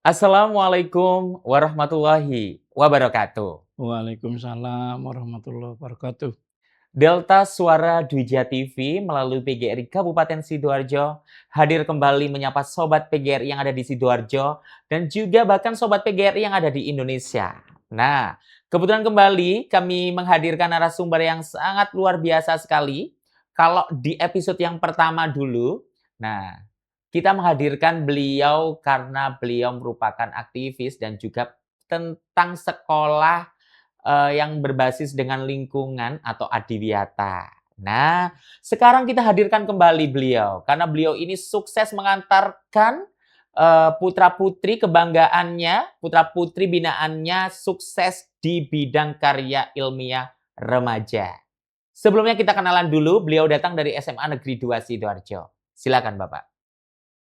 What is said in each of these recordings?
Assalamualaikum warahmatullahi wabarakatuh. Waalaikumsalam warahmatullahi wabarakatuh. Delta Suara Dwija TV melalui PGRI Kabupaten Sidoarjo hadir kembali menyapa Sobat PGRI yang ada di Sidoarjo dan juga bahkan Sobat PGRI yang ada di Indonesia. Nah, kebetulan kembali kami menghadirkan narasumber yang sangat luar biasa sekali. Kalau di episode yang pertama dulu, nah kita menghadirkan beliau karena beliau merupakan aktivis dan juga tentang sekolah yang berbasis dengan lingkungan atau adiwiyata. Nah, sekarang kita hadirkan kembali beliau karena beliau ini sukses mengantarkan putra-putri kebanggaannya, putra-putri binaannya sukses di bidang karya ilmiah remaja. Sebelumnya kita kenalan dulu, beliau datang dari SMA Negeri 2 Sidoarjo. Silakan Bapak.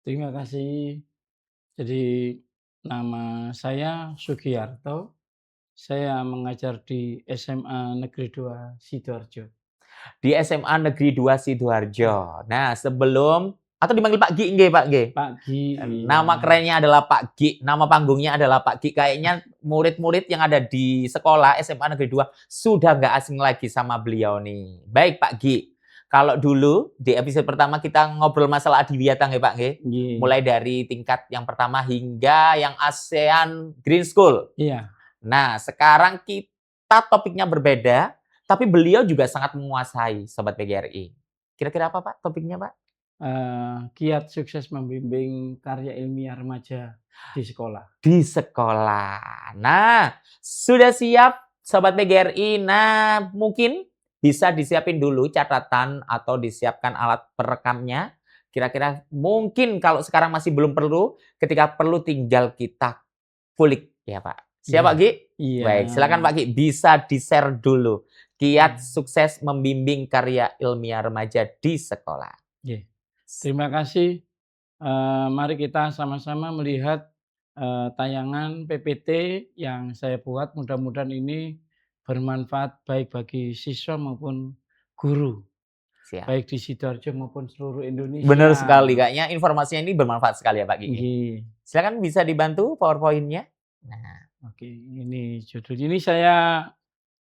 Terima kasih. Jadi nama saya Sugiyarto. Saya mengajar di SMA Negeri 2 Sidoarjo. Di SMA Negeri 2 Sidoarjo. Nah, sebelum atau dipanggil Pak Gi nggih, Pak nggih? Pagi, iya. Nama kerennya adalah Pak Gi, nama panggungnya adalah Pak Gi. Kayaknya murid-murid yang ada di sekolah SMA Negeri 2 sudah nggak asing lagi sama beliau nih. Baik Pak Gi, kalau dulu di episode pertama kita ngobrol masalah adiwiyata nggih Pak nggih? Nggih. Mulai dari tingkat yang pertama hingga yang ASEAN Green School. Iya, Nah, sekarang kita topiknya berbeda, tapi beliau juga sangat menguasai Sobat PGRI. Kira-kira apa Pak topiknya Pak? Kiat sukses membimbing karya ilmiah remaja di sekolah. Di sekolah. Nah, sudah siap Sobat PGRI? Nah, mungkin bisa disiapin dulu catatan atau disiapkan alat perekamnya. Kira-kira mungkin kalau sekarang masih belum perlu, ketika perlu tinggal kita kulik ya Pak. Siap Iya, Pak Gi? iya. Baik, silakan Pak Gi. Bisa di-share dulu. Kiat Iya, sukses membimbing karya ilmiah remaja di sekolah. iya. Terima kasih. Mari kita sama-sama melihat, tayangan PPT yang saya buat. Mudah-mudahan ini bermanfaat baik bagi siswa maupun guru, Siap. baik di Sidoarjo maupun seluruh Benar Indonesia. sekali, kayaknya informasinya ini bermanfaat sekali ya Pak Gi. Nggih. Silakan bisa dibantu PowerPoint-nya. Nah, Oke, ini judul ini saya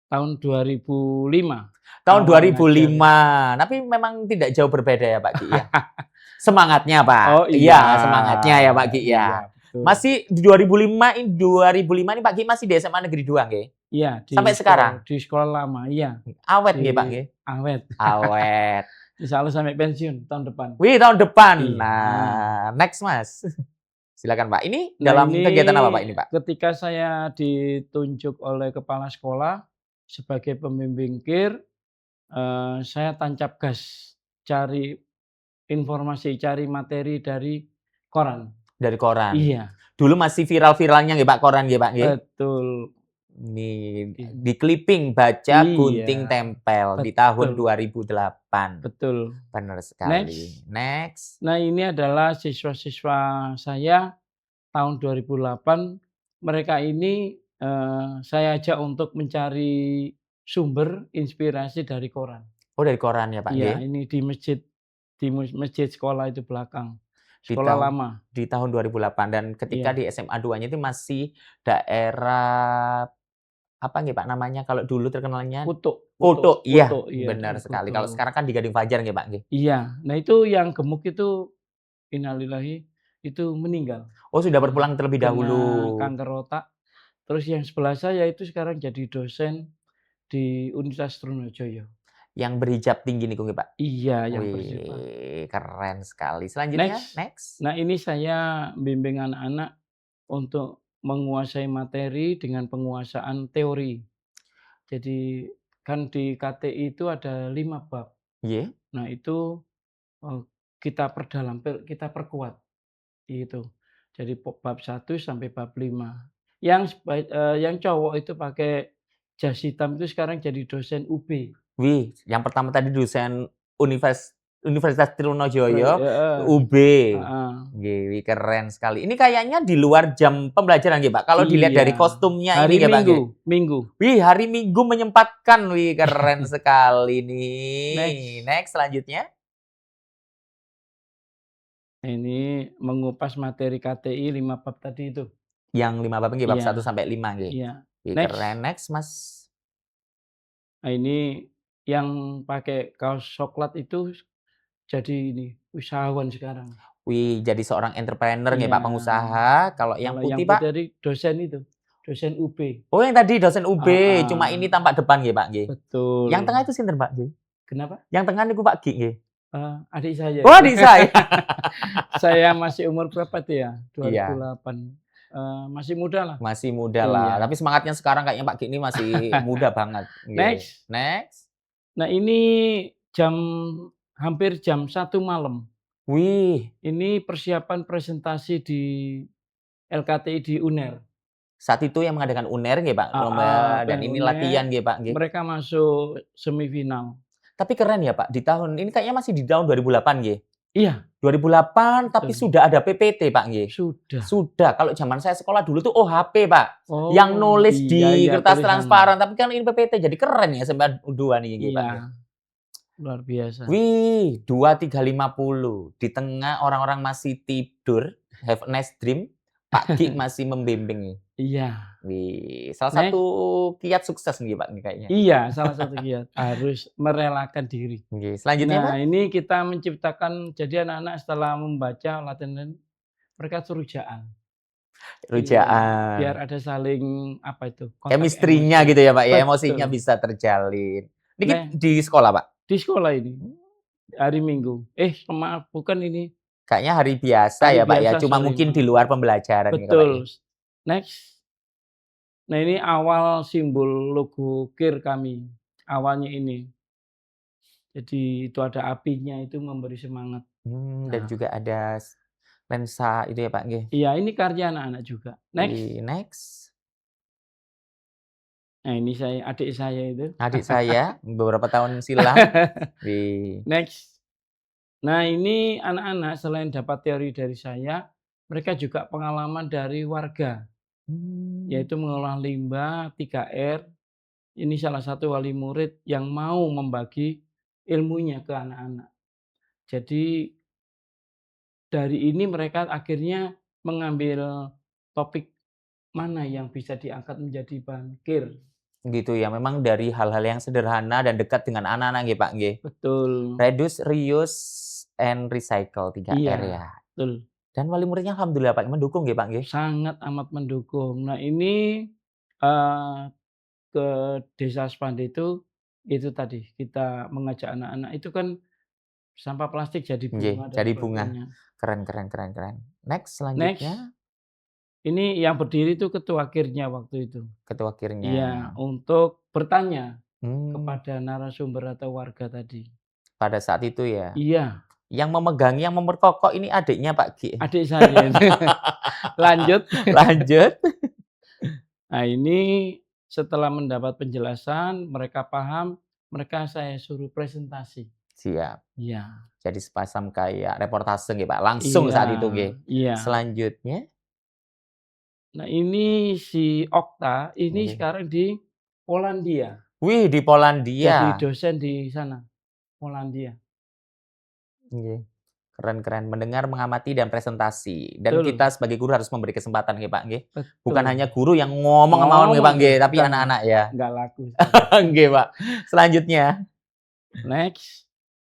tahun 2005 tahun awal ngajar. 2005, tapi memang tidak jauh berbeda ya Pak Gi ya? Semangatnya Oh, Pak, iya. iya semangatnya ya Pak Gi Iya, ya. betul. Masih di 2005 ini Pak Gi masih di SMA Negeri 2 nggih? Iya, Sampai sekarang? di sekolah lama, iya. Awet Di nggih Pak nggih? awet. Awet. Insya Allah sampai pensiun tahun depan. Wih tahun depan. Iya. Nah, next Mas. Silakan Pak. Ini Nah, dalam ini kegiatan apa Pak ini Pak? ketika saya ditunjuk oleh kepala sekolah sebagai pembimbing KIR, saya tancap gas cari informasi, cari materi dari koran. Dari koran. Iya, Dulu masih viral-viralnya nggih Pak koran nggih Pak nggih? betul. Nih, I di clipping baca iya, gunting tempel di tahun betul 2008. betul. Benar sekali. Next. Next. Nah, ini adalah siswa-siswa saya tahun 2008. Mereka ini, saya ajak untuk mencari sumber inspirasi dari koran. Oh dari koran ya Pak Iya, nggih? ini di masjid, masjid sekolah itu belakang, Di sekolah tahun lama. di tahun 2008 dan ketika Iya, di SMA 2-nya itu masih daerah apa nggih Pak namanya kalau dulu terkenalnya? Kutuk Kutuk Kutuk, iya Kutuk, iya, benar daerah sekali. Kalau Kutuk. sekarang kan di Gading Fajar nggih Pak nggih? Iya, nah itu yang gemuk itu innalillahi itu meninggal, Oh sudah kena berpulang terlebih kena dahulu. kanker otak. Terus yang sebelah saya itu sekarang jadi dosen di Universitas Trunojoyo. Yang berhijab tinggi niku nggih Pak? Iya, yang bersifat. Wih, keren sekali. Selanjutnya, Next. next. Nah, ini saya bimbing anak-anak untuk menguasai materi dengan penguasaan teori. Jadi kan di KTI itu ada 5 bab. Iya. Nah, itu, eee, kita perdalam, kita perkuat, gitu. Jadi bab 1 sampai bab 5. Yang cowok itu pakai jas hitam itu sekarang jadi dosen UB. Wih, yang pertama tadi dosen Universitas Trunojoyo, Heeh, UB. heeh. Nggih, wih keren sekali. Ini kayaknya di luar jam pembelajaran nggih, Pak? Kalau dilihat Iya, dari kostumnya ini hari nggih, Pak, Minggu nggih? Minggu. Wih, hari Minggu menyempatkan. Wih, keren sekali nih. Next. Next, selanjutnya. Ini mengupas materi KTI 5 bab tadi itu. Yang 5 bab nggih, bab 1 Iya, sampai 5 nggih. iya. Wih, keren. Next. Next, Mas. Nah, ini yang pakai kaos coklat itu jadi ini usahawan sekarang. Wih, jadi seorang entrepreneur nggih, Iya. Pak, pengusaha. Kalau yang Kalau yang putih, putih Pak? tadi dosen itu, dosen UB. Oh, yang tadi dosen UB, cuma Heeh, ini tampak depan nggih, Pak, nggih. Yang tengah betul. itu sinten, Pak, nggih? Kenapa? Yang tengah niku Pak Gi nggih? Adik saya Oh, itu. adik saya. Saya masih umur berapa tuh ya? Iya, 2008. Masih muda lah. masih muda lah. Iya. Tapi semangatnya sekarang kayaknya Pak Gi ini masih muda banget. Nggih. Next. Next. Nah, ini jam hampir jam 1 malam. Wih, Ini persiapan presentasi di LKTI di UNER. saat itu yang mengadakan UNER nggih, Pak, lomba dan ini UNER, latihan nggih, Pak, nggih. mereka masuk semifinal. Tapi keren ya, Pak, di tahun ini kayaknya masih di tahun 2008 nggih. Iya, 2008 tapi betul. sudah ada PPT, Pak, nggih. Sudah. Sudah. Kalau zaman saya sekolah dulu tuh OHP, Pak. Yang Oh, nulis iya, di iya, kertas tulisan. transparan, tapi kan ini PPT jadi keren ya sampai 2 nih nggih, Pak, nggih. Iya, luar biasa. Wih, 23.50 di tengah orang-orang masih tidur, have a nice dream, Pak Gi masih membimbing nih. Iya. Wih, salah satu Next. kiat sukses nih, Pak, nih kayaknya. Iya, salah satu kiat, harus merelakan diri. Nggih, selanjutnya, Pak? Nah, ini kita menciptakan jadi anak-anak setelah membaca latihan mereka rujaan. Iya, Rujaan. biar ada saling apa itu, kontak Chemistry-nya emosi. gitu ya, Pak, ya, emosinya Betul. bisa terjalin. Niki Nah, di sekolah, Pak? di sekolah ini, hari Minggu. Maaf, bukan ini, Kayaknya hari biasa hari ya, Pak, ya, biasa, cuma sorry, mungkin di maaf. luar pembelajaran nih kalau ini. Betul. Next. Nah, ini awal simbol logo KIR kami, awalnya ini. Jadi itu ada apinya, itu memberi semangat. Dan Nah, juga ada lensa itu ya, Pak, nggih. iya, ini karya anak-anak juga. Next. Wih, next. Nah, ini adik saya itu. Adik saya beberapa tahun silam. Wih. Next. Nah, ini anak-anak selain dapat teori dari saya, mereka juga pengalaman dari warga, yaitu mengolah limbah 3R. Ini salah satu wali murid yang mau membagi ilmunya ke anak-anak. Jadi dari ini mereka akhirnya mengambil topik mana yang bisa diangkat menjadi bahan KIR. Gitu ya, memang dari hal-hal yang sederhana dan dekat dengan anak-anak nggih, Pak, nggih. Betul. Reduce, reuse, and recycle 3R Iya, ya. betul. Dan wali muridnya alhamdulillah, Pak, mendukung nggih, Pak, nggih? Sangat amat mendukung. Nah, ini eee, ke Desa Spande itu tadi, kita mengajak anak-anak itu kan sampah plastik jadi Nggih, bunga dan jadi bunga. sebagainya. Keren keren keren keren. Next, Next, selanjutnya ini yang berdiri itu ketua KIR-nya waktu itu. ketua Iya, KIR-nya. untuk bertanya Hmm, kepada narasumber atau warga tadi. pada saat itu ya. Iya, Yang memegang, yang memperkokoh ini adiknya Pak Gi. adik saya itu. Lanjut. Lanjut. Nah, ini setelah mendapat penjelasan, mereka paham, mereka saya suruh presentasi. Siap. Iya. Jadi sepasang kayak reportase nggih, Pak, langsung Iya, saat itu nggih. iya. Selanjutnya Nah, ini si Okta, ini nggih. sekarang di Polandia. Wih, di Jadi Polandia. dosen di sana, Polandia. Nggih. Keren keren. Mendengar, mengamati, dan presentasi. Dan Betul, kita sebagai guru harus memberi kesempatan nggih, Pak, nggih. Bukan betul. hanya guru yang ngomong mawon nggih, Pak, Ngomong, nggih, tapi bukan, anak-anak ya. nggak laku. Nggih, Pak. Selanjutnya. Next.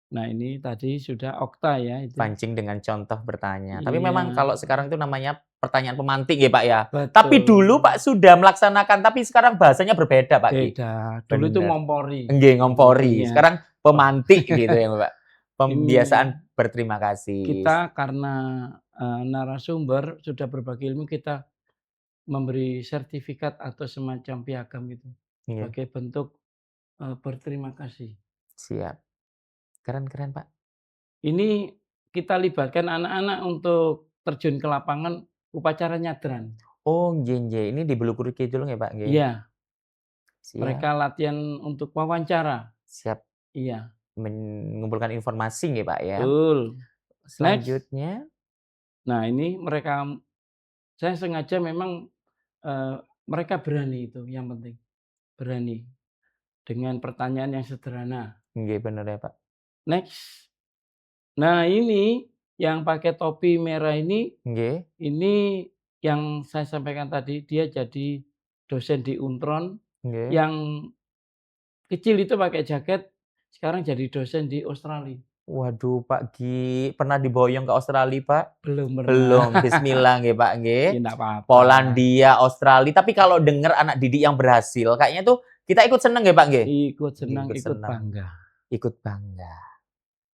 Nah, ini tadi sudah Okta ya itu. Pancing dengan contoh bertanya. Tapi memang Iya, kalau sekarang itu namanya pertanyaan pemantik ya, Pak, ya. Tapi betul. dulu Pak sudah melaksanakan, tapi sekarang bahasanya berbeda, Pak Gi. Beda. Dulu itu Bener. ngompori. Nggih, ngompori. Iya. Sekarang pemantik gitu ya, Pak. Pembiasaan Ini berterima kasih. kita karena narasumber sudah berbagi ilmu, kita memberi sertifikat atau semacam piagam itu Nggih, sebagai bentuk berterima kasih. siap. Keren keren, Pak. Ini kita libatkan anak-anak untuk terjun ke lapangan upacara nyadran. Oh, nggih nggih. Ini di Bulukur Kidul nggih, Pak, nggih? Iya, Siap. mereka latihan untuk wawancara. Siap. Iya, Mengumpulkan informasi nggih, Pak, ya. betul. Next. Selanjutnya. Nah, ini saya sengaja memang mereka berani, itu yang penting. Berani. Dengan pertanyaan yang sederhana. Nggih, bener ya, Pak. Next. Nah, ini yang pakai topi merah ini Nggih. ini yang saya sampaikan tadi, dia jadi dosen di Untron, Nggih. yang kecil itu pakai jaket, sekarang jadi dosen di Australia. Waduh, Pak Gi, pernah diboyong ke Australia, Pak? Belum pernah. Belum, bismillah nggih, Pak, nggih. Ya ndak apa-apa. Polandia, Australia, tapi kalau denger anak didik yang berhasil, kayaknya tuh kita ikut seneng nggih, Pak, nggih? Ikut Nggih, senang, ikut ikut seneng, bangga. ikut bangga.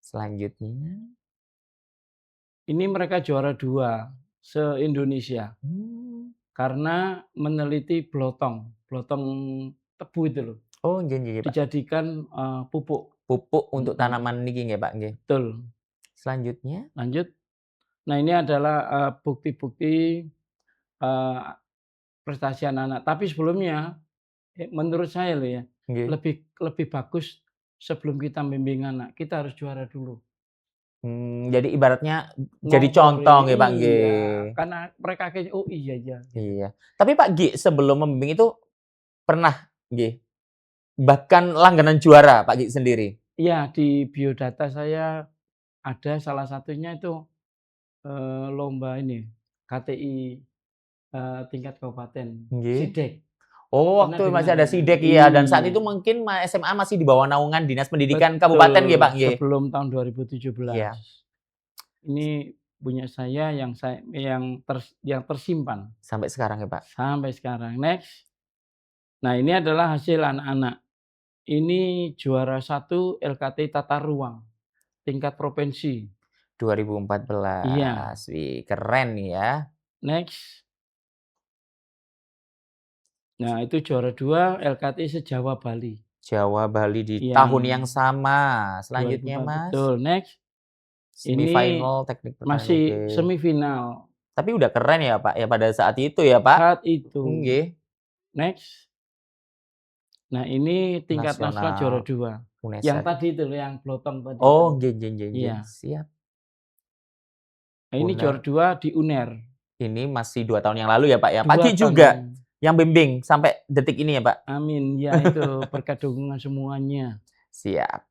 Selanjutnya, Ini mereka juara 2 se-Indonesia mmm, karena meneliti blotong, blotong tebu itu loh, oh nggih nggih, Pak. dijadikan, pupuk. Pupuk untuk Mhm, tanaman niki nggih, Pak, nggih. betul. Selanjutnya, Lanjut. Nah, ini adalah, bukti-bukti, eee, prestasi anak-anak. Tapi sebelumnya, menurut saya loh ya, nggih. lebih lebih bagus sebelum kita membimbing anak, kita harus juara dulu. Jadi ibaratnya jadi Ngomporin contoh nggih, Pak, iya, nggih. karena mereka kayaknya, "Oh iya ya," gitu. Iya. Tapi Pak Gi, sebelum membimbing itu pernah nggih, bahkan langganan juara Pak Gi sendiri? Iya, di biodata saya ada salah satunya itu, lomba ini, KTI, tingkat kabupaten, Nggih. SIDEK. Oh, Pernah waktu dengar masih ada ya? SIDEK ya, dan saat Iya, itu mungkin SMA masih di bawah naungan Dinas Pendidikan Kabupaten nggih, betul, Pak, nggih? sebelum tahun 2017. Iya, Ini punya saya yang tersimpan sampai sekarang ya, Pak? sampai sekarang. Next. Nah, ini adalah hasil anak-anak. Ini juara 1 LKT Tata Ruang tingkat provinsi. Iya, 2014. Wih, keren nih ya. next. Nah, itu juara 2 LKT se-Jawa Bali. Jawa, Bali di tahun Yang yang sama. Selanjutnya, 2004 Mas, betul, next. Ini semifinal teknik pertanian, masih oke. semifinal Tapi udah keren ya, Pak, ya pada saat itu ya, Pak? saat itu. Nggih, Next. Nah, ini tingkat nasional juara nasional 2. Yang UNESA. tadi itu loh, yang blotong tadi Oh, itu. nggih nggih nggih nggih, Iya. siap. Nah, ini juara UNER 2 di UNER. ini masih 2 tahun yang lalu ya, Pak, ya? 2 Pagi tahun juga yang yang bimbing sampai detik ini ya, Pak? amin, ya itu berkat dukungan semuanya. Siap.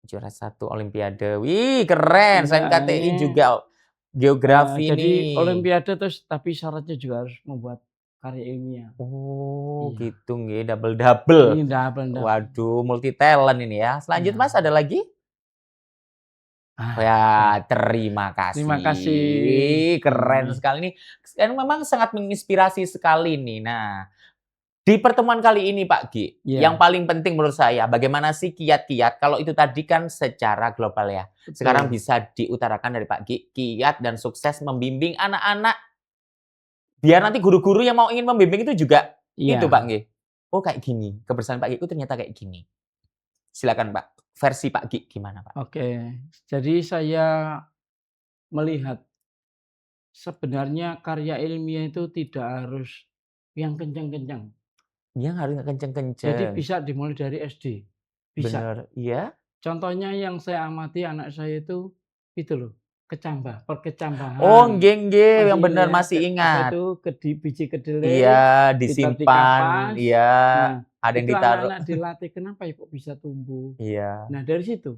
Juara 1 olimpiade. Wih, keren, selain Enggak, KTI ini, juga geografi jadi nih. olimpiade terus tapi syaratnya juga harus membuat karya ilmiah. Oh, Iya, gitu nggih, double-double. ini double-double. Waduh, multi talent ini ya. Selanjut, Mas, Iya. ada lagi? Udah. Ya, terima Terima kasih. kasih Wih, keren ini. sekali nih. Dan memang sangat menginspirasi sekali nih. Nah, di pertemuan kali ini Pak Gi, yang Iya, paling penting menurut saya, bagaimana sih kiat-kiat, kalau itu tadi kan secara global ya. Sekarang betul. bisa diutarakan dari Pak Gi, kiat dan sukses membimbing anak-anak, biar nanti guru-guru yang mau ingin membimbing itu juga itu Pak Iya, Gi. Oh kayak gini, kebersihan Pak Gi itu ternyata kayak gini. Silakan Pak, versi Pak Gi gimana Pak? oke. Jadi saya melihat sebenarnya karya ilmiah itu tidak harus yang kencang-kencang. Yang harus nggak Jadi kenceng-kenceng. bisa dimulai dari SD, bisa. Bener, iya? Contohnya yang saya amati anak saya itu loh, Oh perkecambahan. nggih nggih, yang Masih bener ingat ya, masih apa ingat. itu, biji Iya, kedelai ditaruh di disimpan, kapas. iya, Nah, ada yang itu ditaruh anak-anak dilatih, kenapa ya kok bisa tumbuh. iya. Nah, dari situ,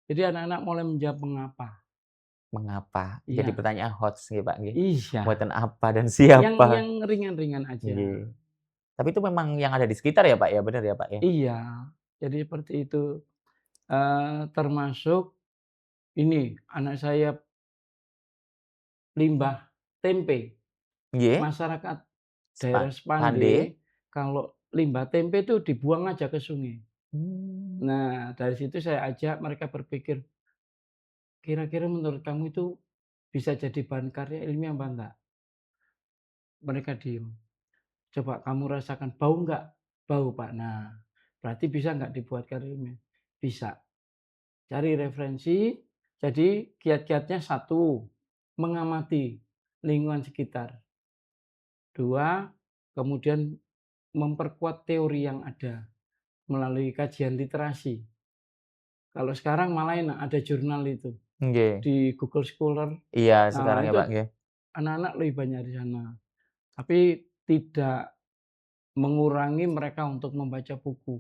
jadi anak-anak mulai menjawab mengapa. Mengapa? Jadi Iya, pertanyaan HOTS nggih, Pak, nggih. iya, Buatan apa dan yang siapa? ringan-ringan aja. Nggih. Tapi itu memang yang ada di sekitar ya, Pak, ya? Bener ya, Pak, ya? Iya, jadi seperti itu. Termasuk ini, anak saya limbah tempe. Nggih? Masyarakat daerah Pande? Spande, kalau limbah tempe itu dibuang aja ke sungai. Mmm, Nah, dari situ saya ajak mereka berpikir, kira-kira menurut kamu itu bisa jadi bahan karya ilmiah apa enggak? Mereka diem. Coba kamu rasakan, bau enggak? Bau, Pak. Nah, berarti bisa enggak dibuat karya ilmiah? Bisa. Cari referensi, jadi kiat-kiatnya satu, mengamati lingkungan sekitar. Dua, kemudian memperkuat teori yang ada melalui kajian literasi. Kalau sekarang malah enak, ada jurnal itu nggih. di Google Scholar. Iya, Nah, sekarang ya, itu Pak, nggih. anak-anak lebih banyak di sana. Tapi tidak mengurangi mereka untuk membaca buku,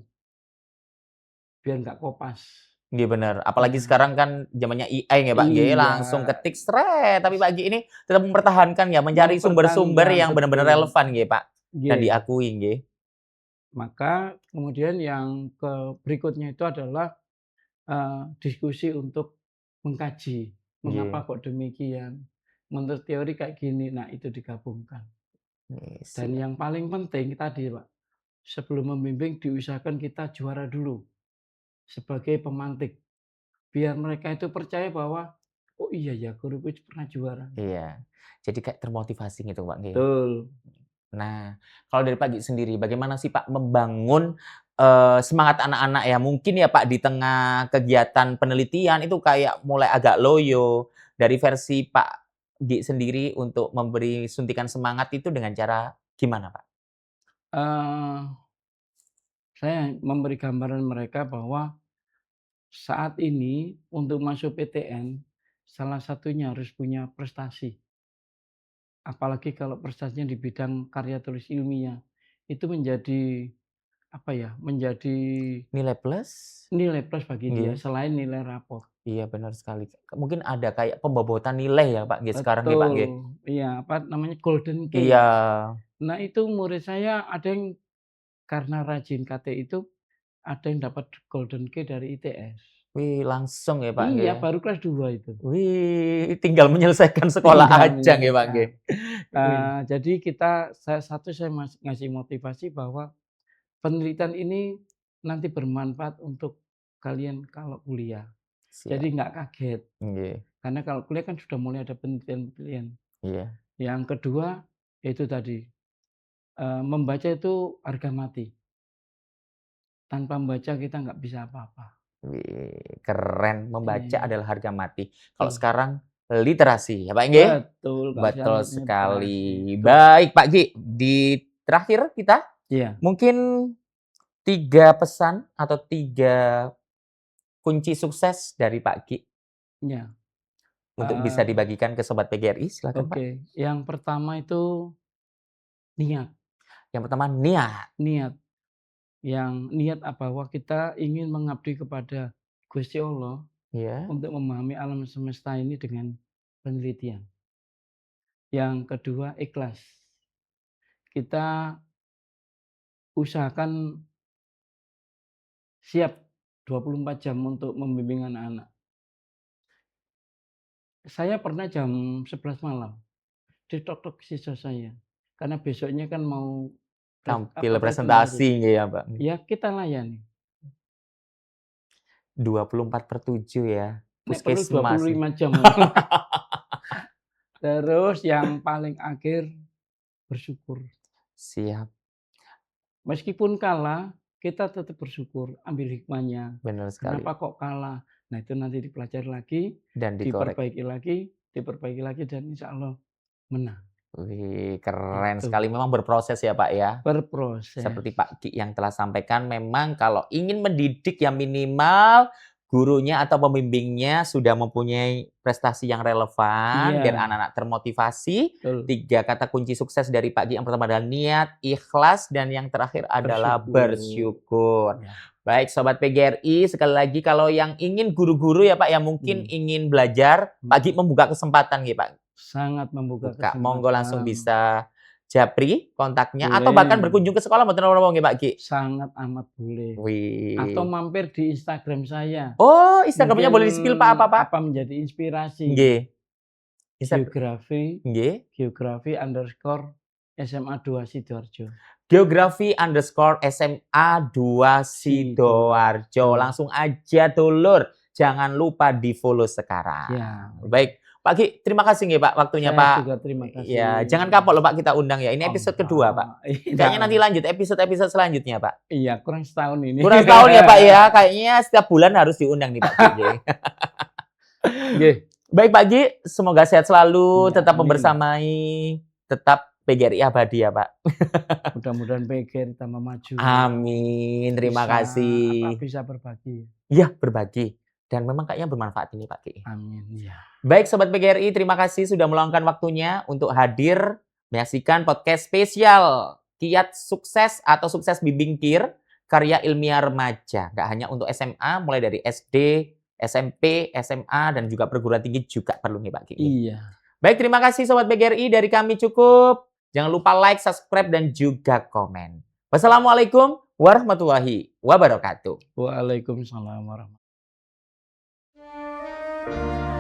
biar nggak kopas. Nggih bener, apalagi Nah, sekarang kan zamannya AI nggih, Pak, nggih, iya, langsung ketik sret, tapi Pak Gi ini tetap mempertahankan ya, mencari sumber-sumber mempertahankan, yang benar-benar betul. relevan nggih, Pak, dan Nggih. diakui nggih. Maka kemudian yang berikutnya itu adalah, diskusi untuk mengkaji, Nggih, mengapa kok demikian, menurut teori kayak gini, nah itu digabungkan. nggih, Dan siap. yang paling penting tadi Pak, sebelum membimbing diusahakan kita juara dulu sebagai pemantik, biar mereka itu percaya bahwa, "Oh iya ya guruku itu pernah juara." Iya, jadi kayak termotivasi gitu, Pak, nggih. Betul. Nah, kalau dari Pak Gi sendiri, bagaimana sih Pak membangun, semangat anak-anak ya, mungkin ya Pak di tengah kegiatan penelitian itu kayak mulai agak loyo, dari versi Pak Gi sendiri untuk memberi suntikan semangat itu dengan cara gimana, Pak? Eee, saya memberi gambaran mereka bahwa saat ini untuk masuk PTN, salah satunya harus punya prestasi. Apalagi kalau prestasinya di bidang karya tulis ilmiah, itu menjadi, apa ya, menjadi Nilai plus? nilai plus bagi dia Nggih, selain nilai rapor. iya benar sekali. Mungkin ada kayak pembobotan nilai ya Pak nggih sekarang nggih Pak Betul, nggih? iya, apa namanya, golden Iya. key. Nah, itu murid saya ada yang karena rajin KT itu, ada yang dapat golden key dari ITS. Wih langsung ya Pak Iya, nggih? baru kelas 2 itu, Wih, tinggal menyelesaikan sekolah tinggal aja nggih Pak nggih? menyelesaikan. Wih, Jadi saya ngasih motivasi bahwa penelitian ini nanti bermanfaat untuk kalian kalau kuliah. Jadi siap. nggak kaget, Nggih, karena kalau kuliah kan sudah mulai ada penelitian-penelitian. iya. Yang kedua, itu tadi, membaca itu harga mati. Tanpa membaca kita nggak bisa apa-apa. Wih, keren. Membaca Iya, adalah harga mati. Kalau betul. sekarang literasi ya Pak nggih? Betul, kalau sekarang Betul literasi, sekali. betul. Baik Pak Gi, di terakhir kita Iya, mungkin 3 pesan atau 3 kunci sukses dari Pak Gi iya, untuk bisa eee, dibagikan ke sobat PGRI, silakan Pak. oke. Yang pertama itu niat Yang pertama niat, niat. Yang niat bahwa kita ingin mengabdi kepada Gusti Allah ya. untuk memahami alam semesta ini dengan penelitian. Yang kedua, ikhlas. Kita usahakan siap 24 jam untuk membimbing anak-anak. Saya pernah jam 11 malam ditok-tok siswa saya, karena besoknya kan mau Tampil presentasi. presentasi nggih ya Pak. Ya kita layani. 24/7 ya, Nek perlu puskesmas. 25 jam. Terus yang paling akhir bersyukur. Siap, Meskipun kalah, kita tetap bersyukur, ambil hikmahnya. benar sekali, Kenapa kok kalah? Nah, itu nanti dipelajari lagi, dan dikorek. diperbaiki lagi dan insya Allah menang. Wih, keren Itu, sekali, memang berproses ya Pak ya? berproses. Seperti Pak Ki yang telah sampaikan, memang kalau ingin mendidik yang minimal gurunya atau pembimbingnya sudah mempunyai prestasi yang relevan biar Iya, anak-anak termotivasi. betul. 3 kata kunci sukses dari Pak Ki yang pertama adalah niat, ikhlas, dan yang terakhir adalah Bersyukur. bersyukur. Ya, Baik Sobat PGRI, sekali lagi kalau yang ingin guru-guru ya Pak yang mungkin hmm, ingin belajar, Pak Ki membuka kesempatan nih Pak. sangat membuka Buka, monggo langsung kesempatan. bisa japri kontaknya atau bahkan Boleh, berkunjung ke sekolah mboten napa-napa nggih Pak Ki? sangat amat boleh. Atau Wih. mampir di Instagram saya. Oh, Instagram-nya Mungkin boleh di-spill Pak, apa Pak? menjadi inspirasi. Nggih. Instagram Geografi nggih. geografi underscore SMA 2 Sidoarjo. Geografi_SMA2 Sidoarjo. Sidoarjo. Langsung aja dulur, jangan lupa di-follow sekarang. Ya, Baik, Pak Ki, terima kasih nggih Pak waktunya saya Pak. juga terima Ya, kasih. jangan kapok loh Pak kita undang ya. Ini Oh, episode kedua Pak. iya, Kayaknya nanti lanjut episode-episode selanjutnya Pak. iya, kurang setahun ini. Kurang setahun ya Pak ya, kayaknya setiap bulan harus diundang nih Pak Ki. Nggih, Baik Pak Gi, semoga sehat selalu, iya, tetap amin. membersamai, tetap PGRI abadi ya Pak. Mudah-mudahan PGRI tambah maju, Amin, terima kasih. bisa berbagi. Iya, berbagi. Dan memang kayaknya bermanfaat ini Pak Ki. Amin, iya. Baik Sobat PGRI, terima kasih sudah meluangkan waktunya untuk hadir menyaksikan podcast spesial Kiat Sukses atau Sukses Bimbing Kir karya ilmiah remaja. Nggak hanya untuk SMA, mulai dari SD, SMP, SMA, dan juga perguruan tinggi juga perlu nih Pak Gigi. Iya. Baik, terima kasih Sobat PGRI, dari kami cukup. Jangan lupa like, subscribe, dan juga komen. Wassalamualaikum warahmatullahi wabarakatuh. Waalaikumsalam warahmatullahi wabarakatuh.